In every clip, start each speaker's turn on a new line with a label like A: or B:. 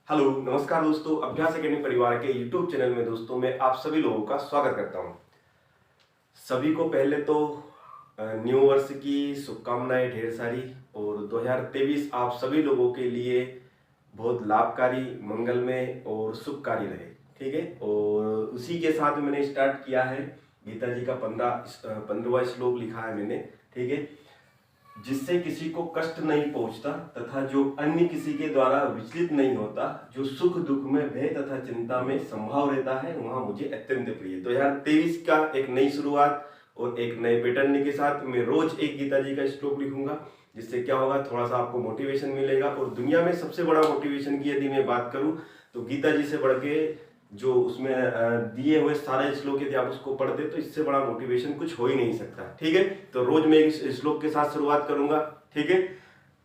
A: Hello नमस्कार दोस्तों, अभ्यास एकेडमी परिवार के यूट्यूब चैनल में दोस्तों मैं आप सभी लोगों का स्वागत करता हूं। सभी को पहले तो न्यू वर्ष की शुभकामनाएं ढेर सारी। और 2023 आप सभी लोगों के लिए बहुत लाभकारी, मंगलमय और शुभकारी रहे। ठीक है, और उसी के साथ मैंने स्टार्ट किया है। गीता जी का 15वां श्लोक लिखा है मैंने। ठीक है, जिससे किसी को कष्ट नहीं पहुंचता तथा जो अन्य किसी के द्वारा विचलित नहीं होता, जो सुख दुख में भय तथा चिंता में संभाव रहता है, वहां मुझे अत्यंत प्रिय। 2023 का एक नई शुरुआत और एक नए पैटर्न के साथ मैं रोज एक गीता जी का श्लोक लिखूंगा, जिससे क्या होगा, थोड़ा सा आपको मोटिवेशन मिलेगा। और दुनिया में सबसे बड़ा मोटिवेशन की यदि मैं बात करूं तो गीता जी से बढ़ के जो उसमें दिए हुए सारे श्लोक यदि आप उसको पढ़ते तो इससे बड़ा मोटिवेशन कुछ हो ही नहीं सकता। ठीक है, तो रोज मैं इस श्लोक के साथ शुरुआत करूंगा। ठीक है,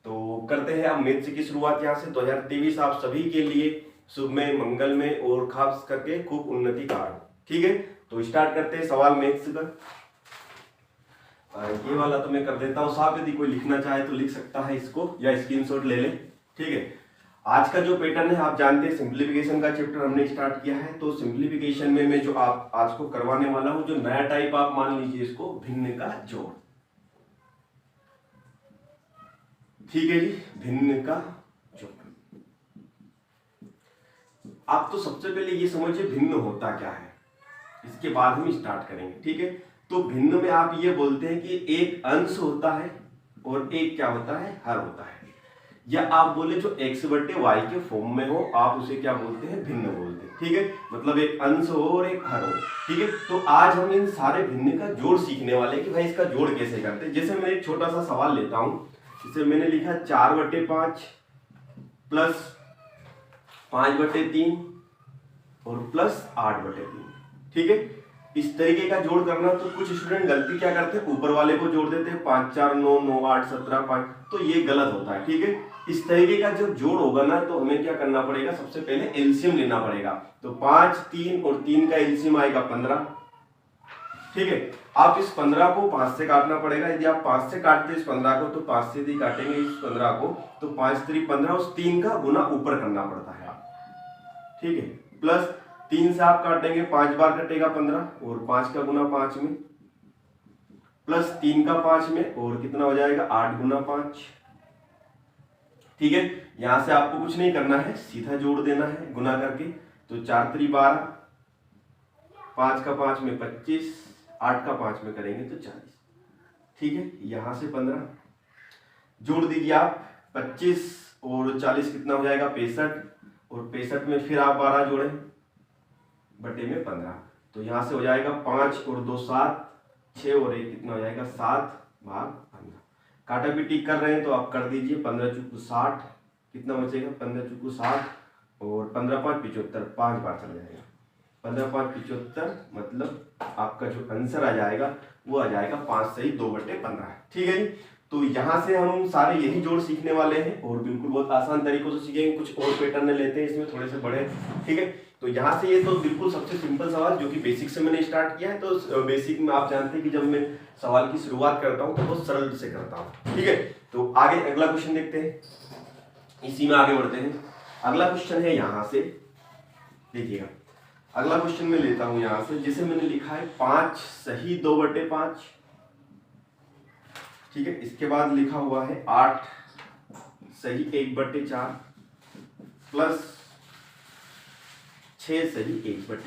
A: तो करते हैं अब मैथ्स की शुरुआत यहाँ से। 2023 आप सभी के लिए शुभमय, मंगलमय और खास करके खूब उन्नति का हो। ठीक है, तो स्टार्ट करते हैं सवाल मैथ्स का। ये वाला तो मैं कर देता हूँ साहब, यदि कोई लिखना चाहे तो लिख सकता है इसको या स्क्रीनशॉट ले ले। ठीक है, आज का जो पैटर्न है आप जानते हैं, सिंप्लीफिकेशन का चैप्टर हमने स्टार्ट किया है। तो सिंप्लीफिकेशन में मैं जो आप आज को करवाने वाला हूं, जो नया टाइप आप मान लीजिए इसको भिन्न का जोड़। ठीक है जी, भिन्न का जोड़। आप तो सबसे पहले ये समझिए भिन्न होता क्या है, इसके बाद हम स्टार्ट करेंगे। ठीक है, तो भिन्न में आप ये बोलते हैं कि एक अंश होता है और एक क्या होता है, हर होता है। या आप बोले जो x बटे वाई के फॉर्म में हो, आप उसे क्या बोलते हैं, भिन्न बोलते हैं। ठीक है, मतलब एक अंश हो और एक हर हो। ठीक है, तो आज हम इन सारे भिन्न का जोड़ सीखने वाले हैं कि भाई इसका जोड़ कैसे करते हैं। जैसे मैं एक छोटा सा सवाल लेता हूं, जिसे मैंने लिखा 4/5 प्लस 5/3 और प्लस 8/3। ठीक है, इस तरीके का जोड़ करना। तो कुछ स्टूडेंट गलती क्या करते हैं, ऊपर वाले को जोड़ देते हैं, 5 4 9 9 8 17 5, तो ये गलत होता है। ठीक है, इस तरीके का जब जोड़ होगा ना, तो हमें क्या करना पड़ेगा, सबसे पहले एलसीएम लेना पड़ेगा। तो 5 3 और 3 का एलसीएम आएगा 15। ठीक है, आप इस 15 को 5 से काटना पड़ेगा। यदि आप 5 से काटते इस 15 को, तो 5 से यदि काटेंगे इस 15 को, तो 5 3 15, उस 3 का गुना ऊपर करना पड़ता है आप। ठीक है, प्लस 3 से आप काटेंगे, 5 बार कटेगा 15 और 5 का गुना 5 में, प्लस 3 का 5 में, और कितना हो जाएगा 8 गुना 5। ठीक है, यहां से आपको कुछ नहीं करना है, सीधा जोड़ देना है गुना करके। तो 4 3 12, 5 का 5 में 25, 8 का 5 में करेंगे तो 40। ठीक है, यहां से 15 जोड़ दीजिए आप, 25 और 40 कितना हो जाएगा 65, और 65 में फिर आप 12 जोड़ें बटे में 15, तो यहां से हो जाएगा 5 और 2 7, 6 और 1 कितना हो जाएगा 7/15। काटा भी टिक कर रहे हैं तो आप कर दीजिए, 15 चुकू 60, कितना बचेगा 15 चुकू 60 और 15 5 75, 5 बार चला जाएगा, 15 5 75, मतलब आपका जो आंसर आ जाएगा वो आ जाएगा 5 सही 2/15। ठीक है जी, तो यहाँ से हम सारे यही जोड़ सीखने वाले हैं और बिल्कुल बहुत आसान तरीकों से सीखेंगे। कुछ और पैटर्न लेते हैं इसमें थोड़े से बड़े। ठीक है, तो यहाँ से ये तो बिल्कुल सबसे सिंपल सवाल जो कि बेसिक से मैंने स्टार्ट किया है। तो बेसिक में आप जानते हैं कि जब मैं सवाल की शुरुआत करता हूँ तो बहुत सरल से करता हूँ। ठीक है, तो आगे अगला क्वेश्चन देखते हैं, इसी में आगे बढ़ते हैं। अगला क्वेश्चन है यहाँ से, देखिएगा अगला क्वेश्चन मैं लेता हूँ यहाँ से, जिसे मैंने लिखा है 5 सही 2/5। ठीक है, इसके बाद लिखा हुआ है 8 सही 1/4 प्लस 6 सही 1/4।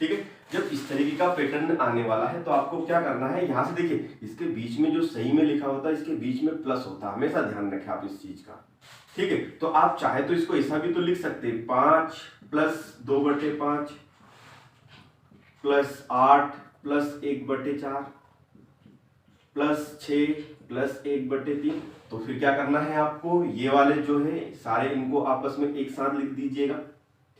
A: ठीक है, जब इस तरीके का पैटर्न आने वाला है तो आपको क्या करना है, यहां से देखिए इसके बीच में जो सही में लिखा होता है, इसके बीच में प्लस होता है, हमेशा ध्यान रखें आप इस चीज का। ठीक है, तो आप चाहे तो इसको ऐसा भी तो लिख सकते हैं, 5 plus 2/5 plus 8 plus 1/4 plus 6 plus 1/3। तो फिर क्या करना है आपको, ये वाले जो है सारे इनको आपस में एक साथ लिख दीजिएगा।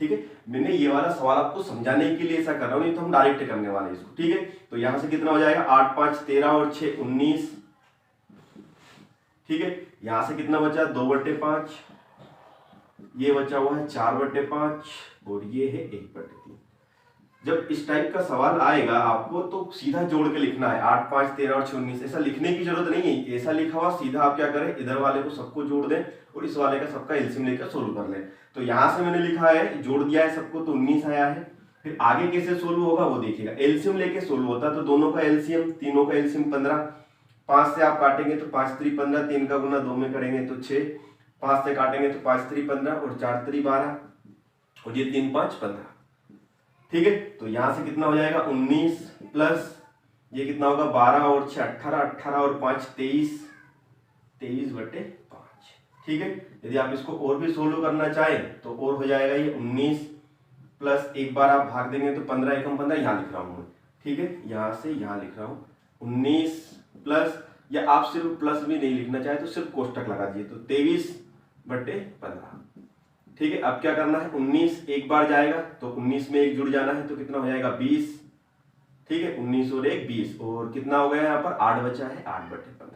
A: ठीक है, मैंने ये वाला सवाल आपको समझाने के लिए ऐसा कर रहा हूं, नहीं तो हम डायरेक्ट करने वाले हैं इसको। ठीक है, तो यहां से कितना हो जाएगा 8 5 13 और 6 19। ठीक है, यहां से कितना बचा 2/5, ये बचा हुआ है 4/5 और ये है 1/3। जब इस टाइप का सवाल आएगा आपको तो सीधा जोड़ के लिखना है, 8 5 13 और 6 19, ऐसा लिखने की जरूरत नहीं है। ऐसा लिखा हुआ सीधा आप क्या करें, इधर वाले को सबको जोड़ दें और इस वाले का सबका एलसीएम लेकर सोल्व कर लें। तो यहाँ से मैंने लिखा है, जोड़ दिया है सबको तो 19 आया है। फिर आगे कैसे सोल्व होगा वो देखिएगा, एलसीएम लेके सोल्व होता है तो दोनों का एलसीएम, तीनों का एलसीएम 15, 5 से आप काटेंगे तो 5 3 15, 3 का गुना 2 में करेंगे तो 6, 5 से काटेंगे तो 5 3 15 और 4 3 12 और ये 3 5 15। ठीक है, तो यहां से कितना हो जाएगा 19 प्लस ये कितना होगा 12 और 6 18, 18 और 5 23, 23/5। ठीक है, यदि आप इसको और भी सोल्व करना चाहें तो और हो जाएगा ये 19 प्लस एक बार आप भाग देंगे तो 15 एकम 15, यहाँ लिख रहा हूँ मैं। ठीक है, यहाँ से यहाँ लिख रहा हूँ 19 प्लस, या आप सिर्फ प्लस भी नहीं लिखना चाहे तो सिर्फ कोष्टक लगा दीजिए तो 23/15। ठीक है, अब क्या करना है, 19 एक बार जाएगा तो 19 में एक जुड़ जाना है तो कितना हो जाएगा 20। ठीक है, 19 और 1 20 और कितना हो गया यहाँ पर 8 बचा है, 8/15।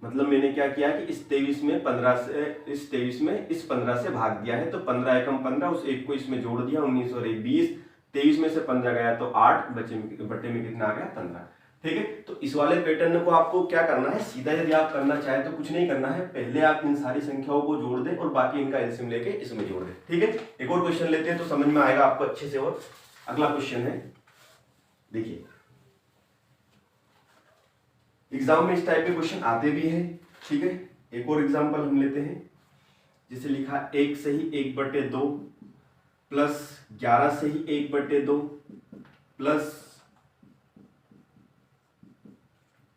A: मतलब मैंने क्या किया कि इस 23 में 15 से इस 23 में इस 15 से भाग दिया है तो 15 एकम 15, उस एक को इसमें जोड़ दिया, 19 और 1 20, 23 में से 15 गया तो 8 बटे में कितना आ गया 15। ठीक है, तो इस वाले पैटर्न को आपको क्या करना है, सीधा यदि आप करना चाहे तो कुछ नहीं करना है, पहले आप इन सारी संख्याओं को जोड़ दें और बाकी इनका एलसीएम लेके इसमें जोड़ दें। ठीक है, एक और क्वेश्चन लेते हैं तो समझ में आएगा आपको अच्छे से। और अगला क्वेश्चन है, देखिए एग्जाम में इस टाइप के क्वेश्चन आते भी हैं। ठीक है, एक और एग्जाम्पल हम लेते हैं, जिसे लिखा 1 से ही 1/2 प्लस 11 से ही 1/2 प्लस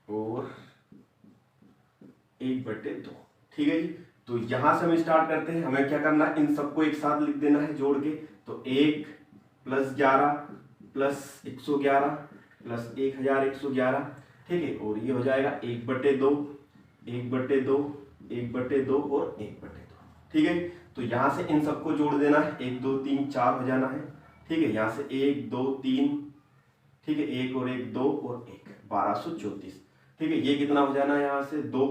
A: और 1/2। ठीक है जी, तो यहां से हम स्टार्ट करते हैं। हमें क्या करना है, इन सबको एक साथ लिख देना है जोड़ के। तो 1 प्लस 11 प्लस 111 प्लस 1111। ठीक है, और ये हो जाएगा 1/2 1/2 1/2 और 1/2। ठीक है, तो यहां से इन सबको जोड़ देना है, 1 2 3 4 हो जाना है। ठीक है, यहां से 1 2 3, ठीक है, 1 और 1 2 और 1 1234। ठीक है, ये कितना हो जाना है यहाँ से 2,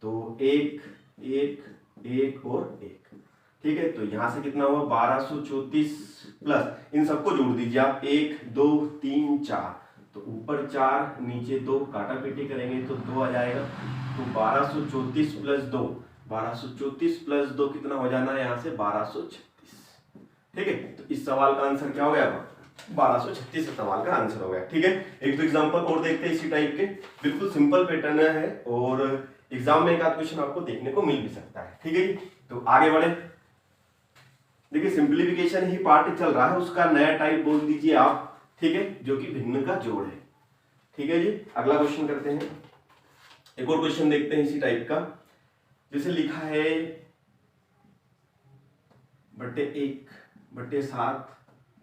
A: तो 1 1 1 और 1। ठीक है, तो यहाँ से कितना हुआ 1234 प्लस इन सबको जोड़ दीजिए आप, 1 2 3 4, तो ऊपर 4 नीचे 2, काटा पीटी करेंगे तो 2 आ जाएगा। तो 1234 प्लस 2, 1234 प्लस 2 कितना हो जाना है यहाँ से 1236। ठीक है, तो इस सवाल का आंसर क्या हो गया 1236 सवाल का आंसर हो गया। ठीक है, एक दो एग्जांपल और देखते हैं इसी टाइप के, बिल्कुल सिंपल पैटर्न है और एग्जाम में एक आध क्वेश्चन आपको देखने को मिल भी सकता है। ठीक है जी, तो आगे बढ़े। देखिए सिंप्लीफिकेशन ही पार्ट चल रहा है, उसका नया टाइप बोल दीजिए आप। ठीक है, जो कि भिन्न का जोड़ है। ठीक है जी, अगला क्वेश्चन करते हैं, एक और क्वेश्चन देखते हैं इसी टाइप का, जैसे लिखा है 1/7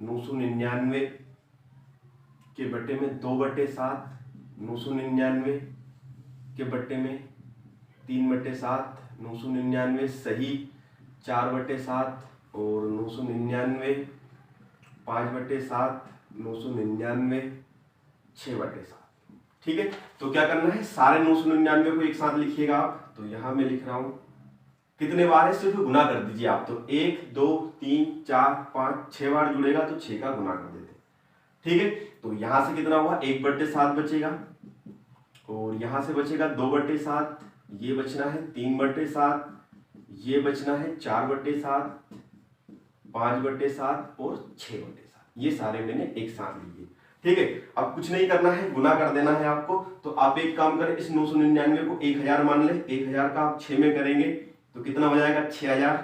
A: 999 के बटे में 2/7 999 के बटे में 3/7 999 सही 4/7 और 999 5/7 999 6/7। ठीक है, तो क्या करना है, सारे 999 को एक साथ लिखिएगा आप। तो यहां मैं लिख रहा हूं, कितने बार है सिर्फ गुना कर दीजिए आप। तो 1 2 3 4 5 6 बार जुड़ेगा तो 6 का गुना कर देते। ठीक है, तो यहां से कितना हुआ 1/7 बचेगा और यहां से बचेगा 2/7, ये बचना है 3/7, ये बचना है 4/7 5/7 और 6/7। ये सारे मैंने एक साथ लिए। ठीक है, अब कुछ नहीं करना है, गुना कर देना है आपको। तो आप एक काम करें, इस 999 को 1000 मान ले, 1000 का आप 6 में करेंगे तो कितना हो जाएगा 6000।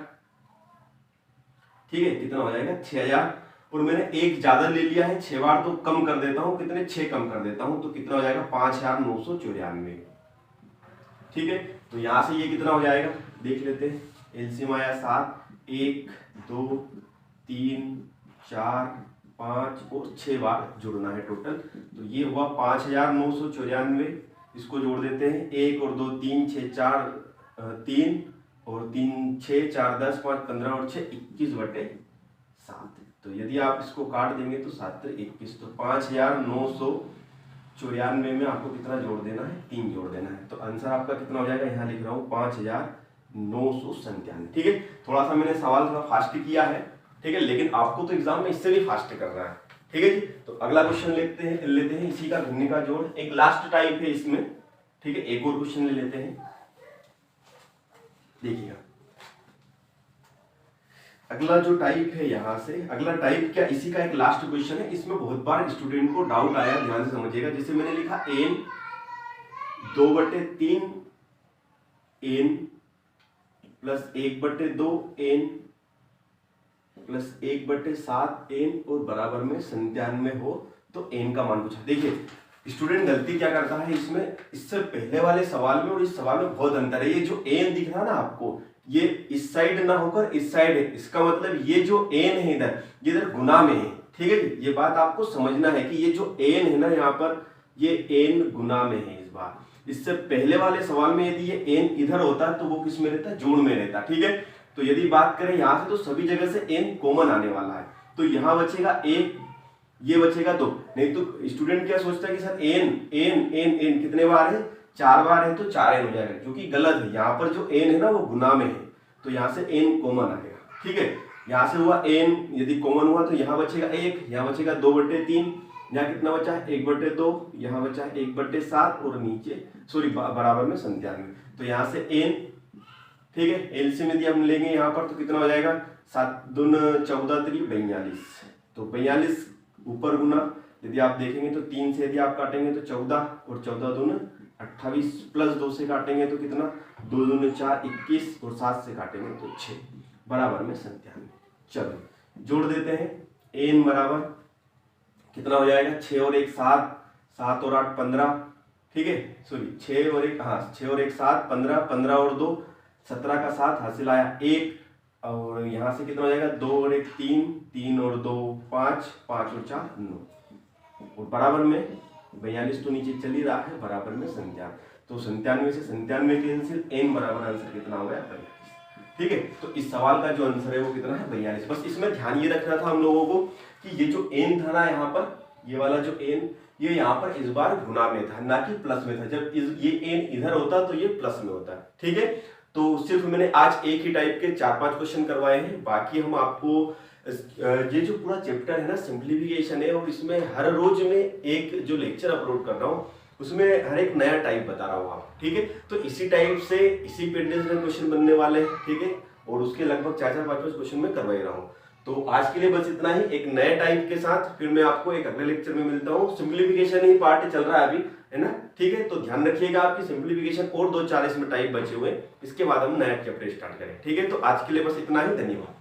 A: ठीक है, कितना हो जाएगा 6000, और मैंने एक ज्यादा ले लिया है 6 बार, तो कम कर देता हूं, कितने 6 कम कर देता हूं तो कितना हो जाएगा 5994। ठीक है, तो यहां से ये कितना हो जाएगा देख लेते हैं, एलसीएम आया 7, 1 2 3 4 5 और 6 बार जुड़ना है टोटल। तो ये हुआ 5994, इसको जोड़ देते हैं, 1 और 2 3 6 4 3 और 3 6 4 10 5 15 और 6 21/7। तो यदि आप इसको काट देंगे तो 7 21, तो 5994 में आपको कितना जोड़ देना है 3 जोड़ देना है। तो आंसर आपका कितना हो जाएगा, यहाँ लिख रहा हूँ 5997। ठीक है, थोड़ा सा मैंने सवाल थोड़ा फास्ट किया है। ठीक है, लेकिन आपको तो एग्जाम में इससे भी फास्ट करना है। ठीक है जी। तो अगला क्वेश्चन लेते हैं इसी का भिन्न का जोड़, एक लास्ट टाइप है इसमें, ठीक है। एक और क्वेश्चन ले लेते हैं, देखिएगा अगला जो टाइप है यहां से, अगला टाइप क्या, इसी का एक लास्ट क्वेश्चन है। इसमें बहुत बार स्टूडेंट को डाउट आया, ध्यान से समझिएगा। जैसे मैंने लिखा n 2/3 n plus 1/2 n plus 1/7 n और बराबर में 97 हो तो n का मान पूछा। देखिए स्टूडेंट गलती क्या करता है इसमें, इससे पहले वाले सवाल में और इस सवाल में बहुत अंतर है। ये जो n दिख रहा है ना आपको, ये इस साइड ना होकर इस साइड है, इसका मतलब ये जो n है इधर, ये इधर गुना में है, ठीक है जी। ये बात आपको समझना है कि ये जो n है ना यहाँ पर, ये n गुना में है इस बार। इससे पहले वाले सवाल में यदि ये n इधर होता तो वो किस में रहता, जोड़ में रहता, ठीक है। तो यदि बात करें यहाँ से तो सभी जगह से n कॉमन आने वाला है, तो यहाँ बचेगा 1, ये बचेगा 2। नहीं तो स्टूडेंट क्या सोचता है कि सर n कितने बार है, 4 बार है तो 4n हो जाएगा, जो कि गलत है। यहाँ पर जो n है ना वो गुना में है, तो यहाँ से n कॉमन आएगा, ठीक है। यहाँ से हुआ n, यदि कॉमन हुआ तो यहाँ बचेगा 1, यहाँ बचेगा 2/3, यहाँ कितना बचा है 1/2, यहाँ बचा है 1/7 और नीचे सॉरी बराबर में 97। तो यहाँ से n, ठीक है, एलसीएम यदि हम लेंगे यहाँ पर तो कितना हो जाएगा, 7 दून 14 3 42, तो 42 ऊपर गुना, यदि आप देखेंगे तो 3 से यदि आप काटेंगे तो 14 और 14 दून 28 प्लस 2 से काटेंगे तो कितना, 2 दून 4 21 और 7 से काटेंगे तो 6 बराबर में 97। चलो जोड़ देते हैं, n बराबर कितना हो जाएगा, 6 और 1 7, 7 और 8 15, ठीक है, सॉरी 6 और 1 हाँ 6 और 1 7 15, 15 और 2 17 का 7 हासिल आया 1, और यहाँ से कितना हो जाएगा 2 और 1 3, 3 और 2 5, 5 और 4 9 और बराबर में 42 तो नीचे चल ही रहा है, बराबर में 97। तो 97 से 97 कैंसिल, n बराबर आंसर कितना हो गया 42, ठीक है। तो इस सवाल का जो आंसर है वो कितना है 42। बस इसमें ध्यान ये रखना था हम लोगों को कि ये जो n था ना यहाँ पर, ये वाला जो n, ये यहाँ पर इस बार गुना में था ना कि प्लस में था। जब ये n इधर होता तो ये प्लस में होता, ठीक है। तो सिर्फ मैंने आज एक ही टाइप के 4-5 क्वेश्चन करवाए हैं, बाकी हम आपको ये जो पूरा चैप्टर है ना सिंप्लीफिकेशन है, और इसमें हर रोज में एक जो लेक्चर अपलोड कर रहा हूँ उसमें हर एक नया टाइप बता रहा हूँ आप, ठीक है। तो इसी टाइप से इसी पेटेंस में क्वेश्चन बनने वाले हैं, ठीक है, और उसके लगभग 4-5 क्वेश्चन में करवा ही रहा हूँ। तो आज के लिए बस इतना ही, एक नए टाइप के साथ फिर मैं आपको एक अगले लेक्चर में मिलता हूँ। सिंप्लीफिकेशन ही पार्ट चल रहा है अभी, है ना, ठीक है। तो ध्यान रखिएगा आपकी सिंप्लीफिकेशन और 2-4 इसमें टाइप बचे हुए, इसके बाद हम नया चैप्टर स्टार्ट करें, ठीक है। तो आज के लिए बस इतना ही, धन्यवाद।